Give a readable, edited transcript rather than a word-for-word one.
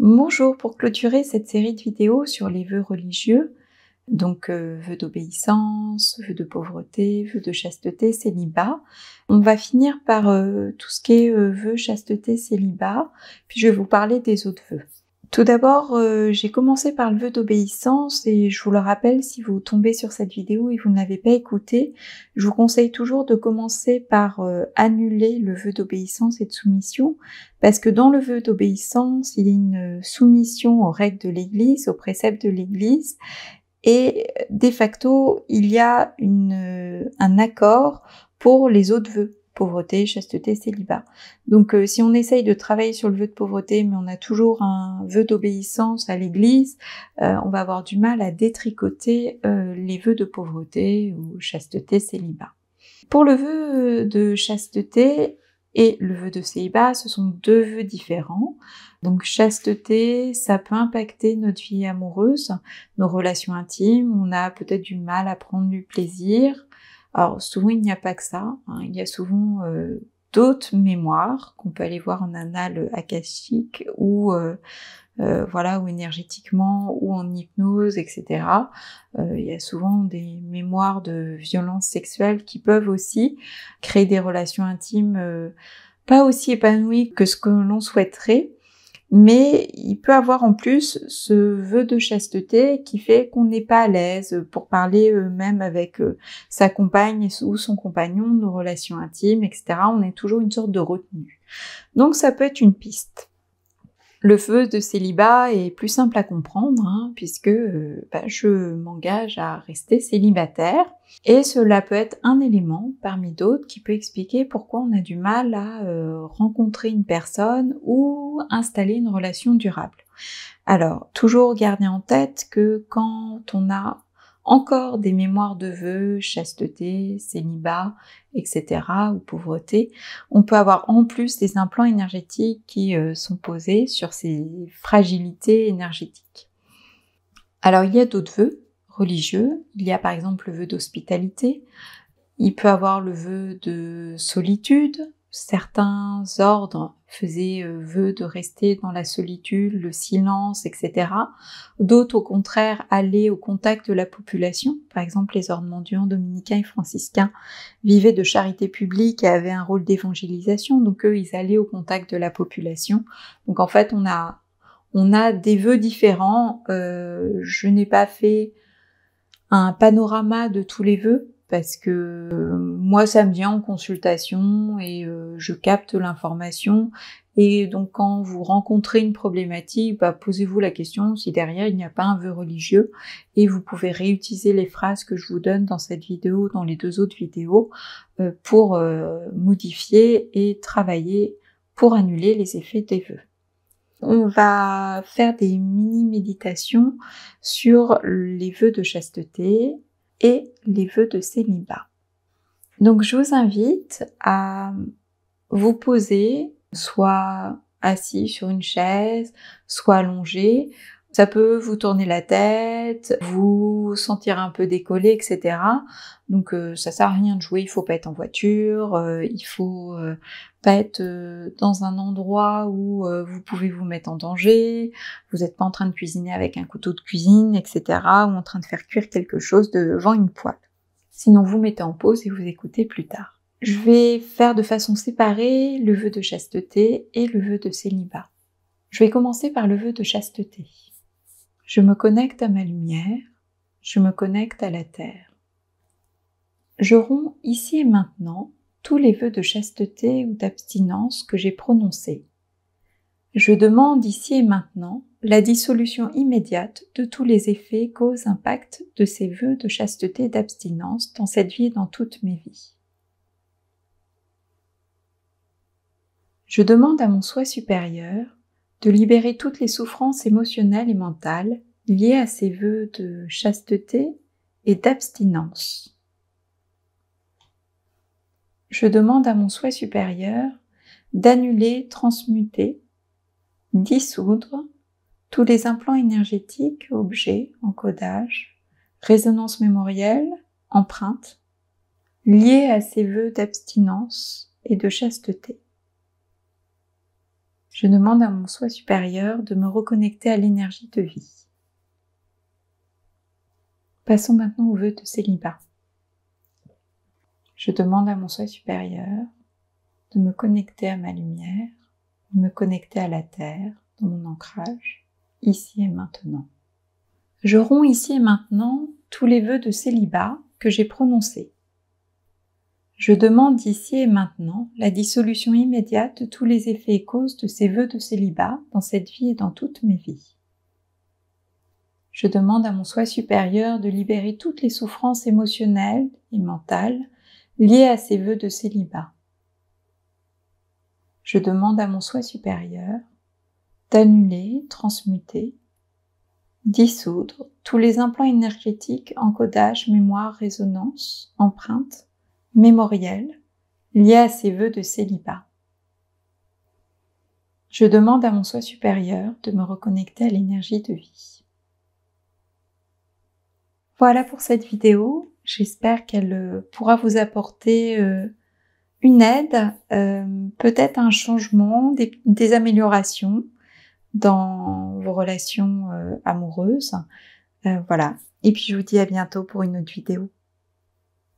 Bonjour, pour clôturer cette série de vidéos sur les vœux religieux, donc vœux d'obéissance, vœux de pauvreté, vœux de chasteté, célibat, on va finir par tout ce qui est vœux, chasteté, célibat, puis je vais vous parler des autres vœux. Tout d'abord, j'ai commencé par le vœu d'obéissance et je vous le rappelle, si vous tombez sur cette vidéo et vous ne l'avez pas écoutée, je vous conseille toujours de commencer par annuler le vœu d'obéissance et de soumission, parce que dans le vœu d'obéissance, il y a une soumission aux règles de l'Église, aux préceptes de l'Église, et de facto, il y a un accord pour les autres vœux. Pauvreté, chasteté, célibat. Donc si on essaye de travailler sur le vœu de pauvreté, mais on a toujours un vœu d'obéissance à l'Église, on va avoir du mal à détricoter les vœux de pauvreté ou chasteté, célibat. Pour le vœu de chasteté et le vœu de célibat, ce sont deux vœux différents. Donc chasteté, ça peut impacter notre vie amoureuse, nos relations intimes, on a peut-être du mal à prendre du plaisir. Alors souvent il n'y a pas que ça, hein. Il y a souvent d'autres mémoires qu'on peut aller voir en annales akashiques ou voilà, ou énergétiquement, ou en hypnose, etc. Il y a souvent des mémoires de violences sexuelles qui peuvent aussi créer des relations intimes pas aussi épanouies que ce que l'on souhaiterait. Mais il peut avoir en plus ce vœu de chasteté qui fait qu'on n'est pas à l'aise pour parler même avec sa compagne ou son compagnon, nos relations intimes, etc. On est toujours une sorte de retenue. Donc ça peut être une piste. Le vœu de célibat est plus simple à comprendre, hein, puisque je m'engage à rester célibataire. Et cela peut être un élément parmi d'autres qui peut expliquer pourquoi on a du mal à rencontrer une personne ou installer une relation durable. Alors, toujours garder en tête que quand on a encore des mémoires de vœux, chasteté, célibat, etc., ou pauvreté, on peut avoir en plus des implants énergétiques qui sont posés sur ces fragilités énergétiques. Alors, il y a d'autres vœux religieux. Il y a par exemple le vœu d'hospitalité. Il peut avoir le vœu de solitude. Certains ordres faisaient vœu de rester dans la solitude, le silence, etc. D'autres, au contraire, allaient au contact de la population. Par exemple, les ordres mendiants, dominicains et franciscains vivaient de charité publique et avaient un rôle d'évangélisation. Donc eux, ils allaient au contact de la population. Donc en fait, on a des vœux différents. Je n'ai pas fait un panorama de tous les vœux, parce que moi ça me vient en consultation et je capte l'information, et donc quand vous rencontrez une problématique, posez-vous la question si derrière il n'y a pas un vœu religieux, et vous pouvez réutiliser les phrases que je vous donne dans cette vidéo, dans les deux autres vidéos, pour modifier et travailler pour annuler les effets des vœux. On va faire des mini-méditations sur les vœux de chasteté et les vœux de célibat. Donc je vous invite à vous poser, soit assis sur une chaise, soit allongé. Ça peut vous tourner la tête, vous sentir un peu décollé, etc. Donc ça sert à rien de jouer, il faut pas être en voiture, il faut pas être dans un endroit où vous pouvez vous mettre en danger, vous n'êtes pas en train de cuisiner avec un couteau de cuisine, etc. ou en train de faire cuire quelque chose devant une poêle. Sinon vous mettez en pause et vous écoutez plus tard. Je vais faire de façon séparée le vœu de chasteté et le vœu de célibat. Je vais commencer par le vœu de chasteté. Je me connecte à ma lumière, je me connecte à la terre. Je romps ici et maintenant tous les vœux de chasteté ou d'abstinence que j'ai prononcés. Je demande ici et maintenant la dissolution immédiate de tous les effets, causes, impacts de ces vœux de chasteté et d'abstinence dans cette vie et dans toutes mes vies. Je demande à mon soi supérieur de libérer toutes les souffrances émotionnelles et mentales liées à ces vœux de chasteté et d'abstinence. Je demande à mon soi supérieur d'annuler, transmuter, dissoudre tous les implants énergétiques, objets, encodages, résonances mémorielles, empreintes, liées à ces vœux d'abstinence et de chasteté. Je demande à mon soi supérieur de me reconnecter à l'énergie de vie. Passons maintenant au vœu de célibat. Je demande à mon soi supérieur de me connecter à ma lumière, de me connecter à la terre, dans mon ancrage, ici et maintenant. Je romps ici et maintenant tous les vœux de célibat que j'ai prononcés. Je demande ici et maintenant la dissolution immédiate de tous les effets et causes de ces vœux de célibat dans cette vie et dans toutes mes vies. Je demande à mon soi supérieur de libérer toutes les souffrances émotionnelles et mentales liées à ces vœux de célibat. Je demande à mon soi supérieur d'annuler, transmuter, dissoudre tous les implants énergétiques, encodages, mémoires, résonances, empreintes, mémoriels liés à ces vœux de célibat. Je demande à mon soi supérieur de me reconnecter à l'énergie de vie. Voilà pour cette vidéo. J'espère qu'elle pourra vous apporter une aide, peut-être un changement, des améliorations dans vos relations amoureuses. Voilà. Et puis je vous dis à bientôt pour une autre vidéo.